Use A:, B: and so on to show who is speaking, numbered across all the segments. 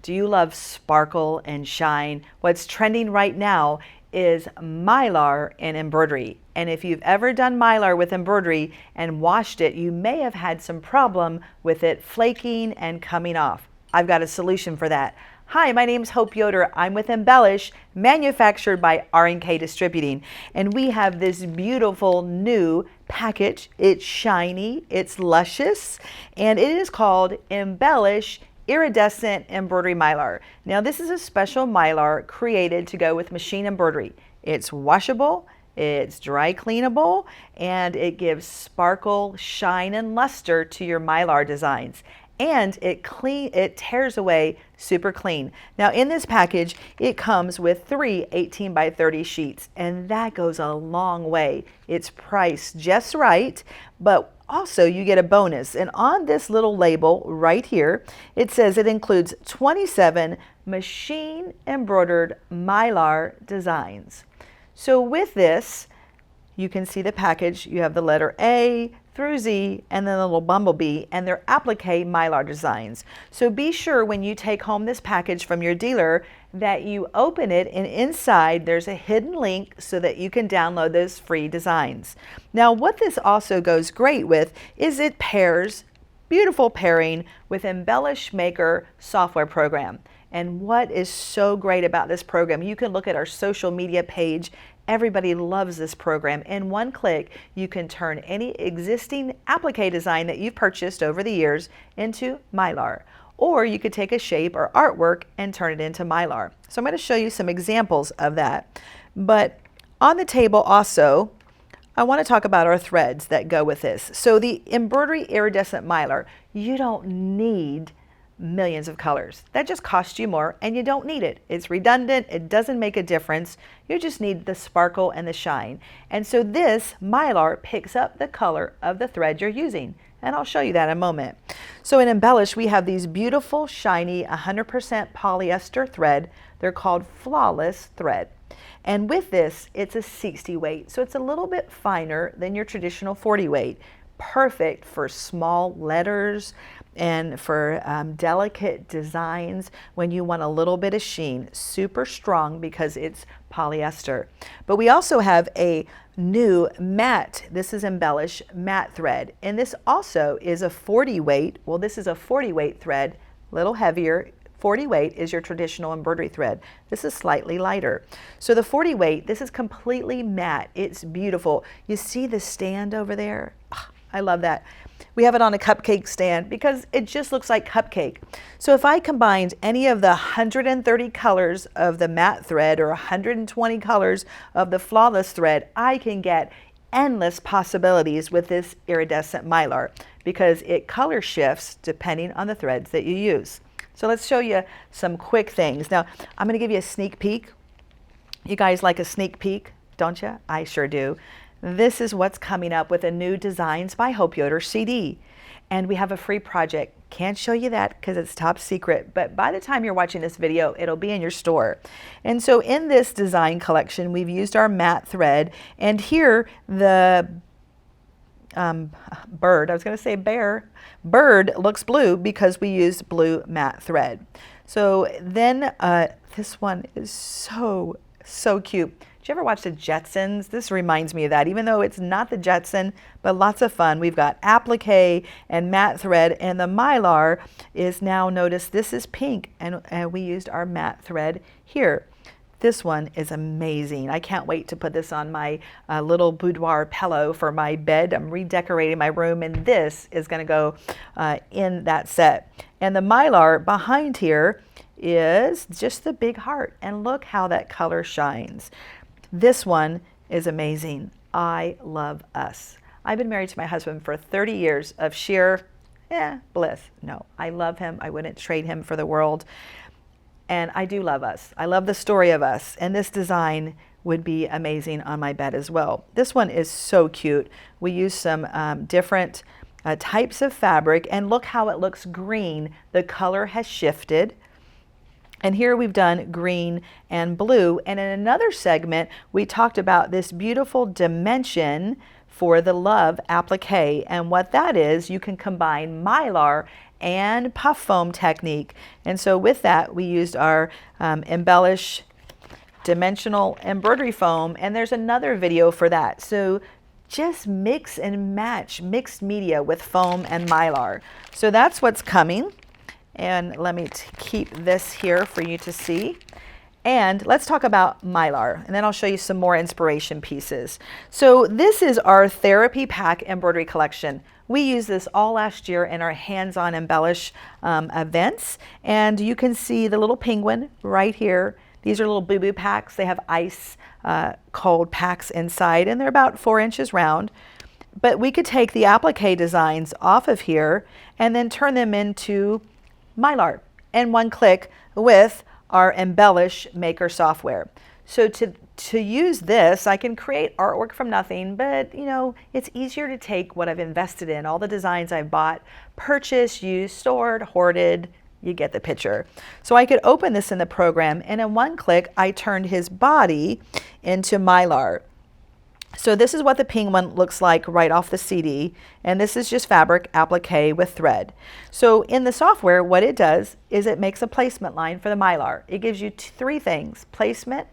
A: Do you love sparkle and shine? What's trending right now is Mylar and embroidery. And if you've ever done Mylar with embroidery and washed it, you may have had some problem with it flaking and coming off. I've got a solution for that. Hi, my name is Hope Yoder. I'm with Embellish, manufactured by R&K Distributing. And we have this beautiful new package. It's shiny, it's luscious, and it is called Embellish Iridescent Embroidery Mylar. Now this is a special Mylar created to go with machine embroidery. It's washable, it's dry cleanable, and it gives sparkle, shine, and luster to your Mylar designs. And it tears away super clean. Now in this package, it comes with 3 18 by 30 sheets, and that goes a long way. It's priced just right, but also you get a bonus. And on this little label right here, it says it includes 27 machine embroidered Mylar designs. So with this, you can see the package. You have the letter A through Z and then the little bumblebee, and they're applique Mylar designs. So be sure when you take home this package from your dealer that you open it, and inside there's a hidden link so that you can download those free designs. Now what this also goes great with is it pairs, beautiful pairing, with Embellish Maker software program. And what is so great about this program, you can look at our social media page. Everybody loves this program. In one click, you can turn any existing applique design that you've purchased over the years into Mylar. Or you could take a shape or artwork and turn it into Mylar. So I'm going to show you some examples of that. But on the table also, I want to talk about our threads that go with this. So the Embroidery Iridescent Mylar, you don't need millions of colors. That just costs you more, and you don't need it. It's redundant. It doesn't make a difference. You just need the sparkle and the shine. And so this Mylar picks up the color of the thread you're using. And I'll show you that in a moment. So in Embellish, we have these beautiful, shiny, 100% polyester thread. They're called Flawless thread. And with this, it's a 60 weight. So it's a little bit finer than your traditional 40 weight. Perfect for small letters and for delicate designs when you want a little bit of sheen. Super strong because it's polyester. But we also have a new matte, this is Embellish matte thread, and this also is a 40 weight. Well, this is a 40 weight thread, a little heavier. 40 weight is your traditional embroidery thread. This is slightly lighter. So the 40 weight, this is completely matte. It's beautiful. You see the stand over there? Oh, I love that. We have it on a cupcake stand because it just looks like cupcake. So if I combined any of the 130 colors of the matte thread or 120 colors of the flawless thread, I can get endless possibilities with this iridescent Mylar because it color shifts depending on the threads that you use. So let's show you some quick things. Now, I'm going to give you a sneak peek. You guys like a sneak peek, don't you? I sure do. This is what's coming up with a new Designs by Hope Yoder CD. And we have a free project. Can't show you that because it's top secret, but by the time you're watching this video, it'll be in your store. And so in this design collection, we've used our matte thread, and here the bird, I was going to say bear, bird looks blue because we used blue matte thread. So then this one is so cute. Did you ever watch the Jetsons? This reminds me of that, even though it's not the Jetson, but lots of fun. We've got applique and matte thread, and the Mylar is now, notice this is pink, and we used our matte thread here. This one is amazing. I can't wait to put this on my little boudoir pillow for my bed. I'm redecorating my room, and this is going to go in that set. And the Mylar behind here is just the big heart, and look how that color shines. This one is amazing. I love us. I've been married to my husband for 30 years of sheer bliss. No, I love him. I wouldn't trade him for the world. And I do love us. I love the story of us. And this design would be amazing on my bed as well. This one is so cute. We use some different types of fabric, and look how it looks green. The color has shifted. And here we've done green and blue. And in another segment, we talked about this beautiful dimension for the Love applique. And what that is, you can combine Mylar and puff foam technique. And so with that, we used our Embellish dimensional embroidery foam, and there's another video for that. So just mix and match mixed media with foam and Mylar. So that's what's coming. And let me keep this here for you to see. And let's talk about Mylar, and then I'll show you some more inspiration pieces. So this is our Therapy Pack embroidery collection. We used this all last year in our hands-on Embellish events. And you can see the little penguin right here. These are little boo-boo packs. They have ice cold packs inside, and they're about 4 inches round. But we could take the applique designs off of here and then turn them into Mylar in one click with our Embellish Maker software. So to use this, I can create artwork from nothing, but you know, it's easier to take what I've invested in, all the designs I've bought, purchased, used, stored, hoarded, you get the picture. So I could open this in the program, and in one click, I turned his body into Mylar. So this is what the penguin looks like right off the CD, and this is just fabric applique with thread. So in the software, what it does is it makes a placement line for the Mylar. It gives you 3 things: placement,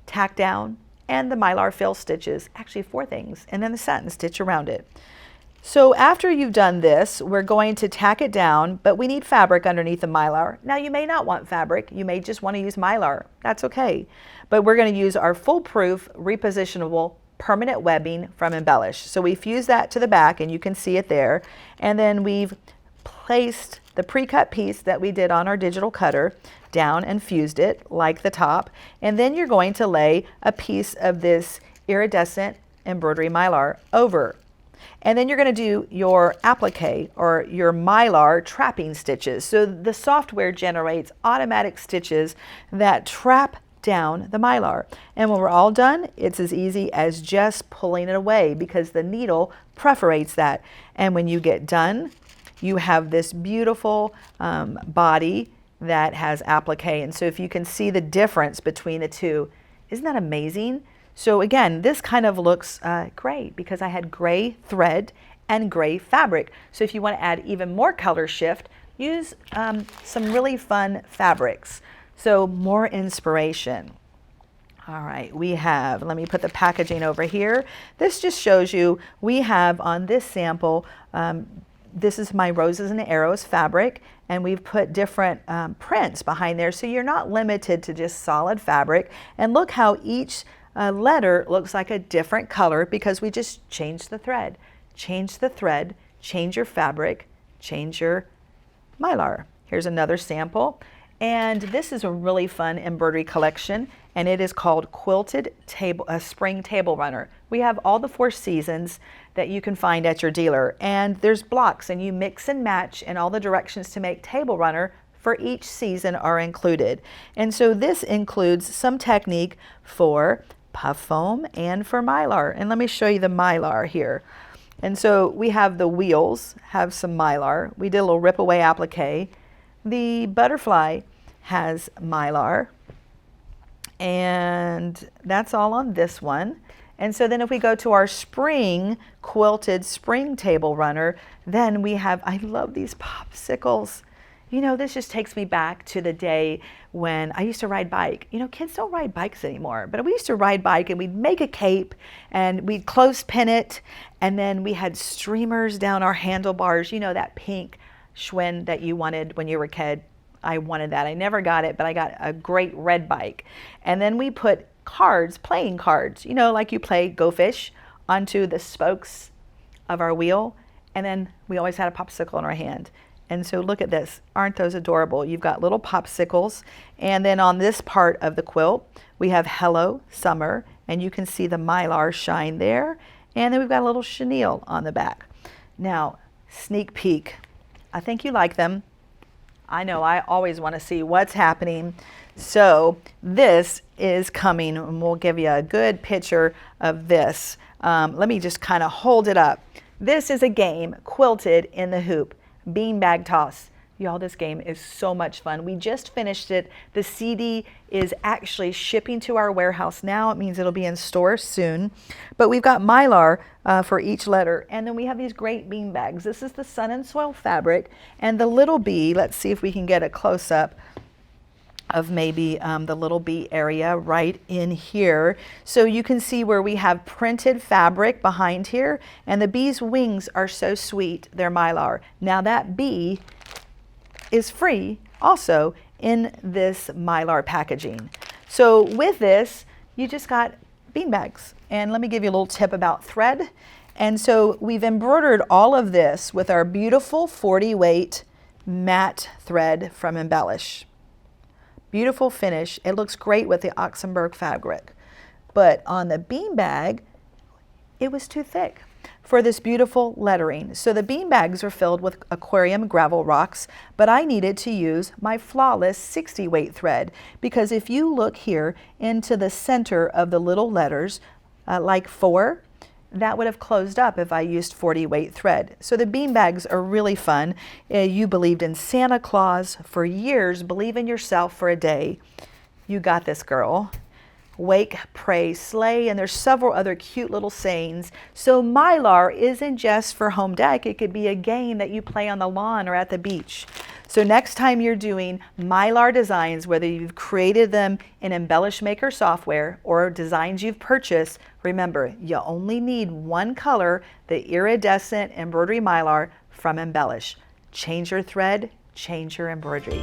A: tack down, and the Mylar fill stitches. Actually 4 things, and then the satin stitch around it. So after you've done this, we're going to tack it down, but we need fabric underneath the Mylar. Now you may not want fabric, you may just want to use Mylar. That's okay. But we're going to use our foolproof, repositionable, permanent webbing from Embellish. So we fused that to the back, and you can see it there. And then we've placed the pre-cut piece that we did on our digital cutter down and fused it like the top. And then you're going to lay a piece of this iridescent embroidery Mylar over. And then you're going to do your applique or your Mylar trapping stitches. So the software generates automatic stitches that trap down the Mylar. And when we're all done, it's as easy as just pulling it away because the needle perforates that. And when you get done, you have this beautiful body that has applique. And so if you can see the difference between the two, isn't that amazing? So again, this kind of looks great because I had gray thread and gray fabric. So if you want to add even more color shift, use some really fun fabrics. So more inspiration. All right, we have, let me put the packaging over here. This just shows you, we have on this sample, this is my Roses and Arrows fabric, and we've put different prints behind there, so you're not limited to just solid fabric. And look how each letter looks like a different color because we just changed the thread. Change the thread, change your fabric, change your Mylar. Here's another sample. And this is a really fun embroidery collection, and it is called Quilted Spring Table Runner. We have all the 4 seasons that you can find at your dealer, and there's blocks, and you mix and match, and all the directions to make table runner for each season are included. And so this includes some technique for puff foam and for Mylar. And let me show you the Mylar here. And so we have the wheels, have some Mylar. We did a little rip away applique. The butterfly has Mylar, and that's all on this one. And so then if we go to our spring quilted spring table runner, then we have, I love these popsicles. You know, this just takes me back to the day when I used to ride bike. You know, kids don't ride bikes anymore, but we used to ride bike and we'd make a cape and we'd clothespin it, and then we had streamers down our handlebars, you know, that pink Schwinn that you wanted when you were a kid. I wanted that. I never got it, but I got a great red bike. And then we put cards, playing cards, you know, like you play Go Fish, onto the spokes of our wheel. And then we always had a popsicle in our hand. And so look at this. Aren't those adorable? You've got little popsicles. And then on this part of the quilt, we have Hello Summer, and you can see the Mylar shine there. And then we've got a little chenille on the back. Now, sneak peek. I think you like them. I know I always want to see what's happening. So this is coming, and we'll give you a good picture of this. Let me just kind of hold it up. This is a game, Quilted in the Hoop, beanbag toss. Y'all, this game is so much fun. We just finished it. The CD is actually shipping to our warehouse now. It means it'll be in stores soon. But we've got Mylar for each letter. And then we have these great bean bags. This is the Sun and Soil fabric. And the little bee, let's see if we can get a close-up of maybe the little bee area right in here. So you can see where we have printed fabric behind here. And the bee's wings are so sweet. They're Mylar. Now that bee is free also in this Mylar packaging. So with this, you just got bean bags. And let me give you a little tip about thread. And so we've embroidered all of this with our beautiful 40 weight matte thread from Embellish. Beautiful finish. It looks great with the Oxenberg fabric. But on the bean bag, it was too thick for this beautiful lettering. So the bean bags are filled with aquarium gravel rocks, but I needed to use my flawless 60 weight thread, because if you look here into the center of the little letters, like 4, that would have closed up if I used 40 weight thread. So the bean bags are really fun. You believed in Santa Claus for years. Believe in yourself for a day. You got this, girl. Wake, pray, slay, and there's several other cute little sayings. So Mylar isn't just for home deck. It could be a game that you play on the lawn or at the beach. So next time you're doing Mylar designs, whether you've created them in Embellish Maker software or designs you've purchased, remember, you only need one color, the Iridescent Embroidery Mylar from Embellish. Change your thread, change your embroidery.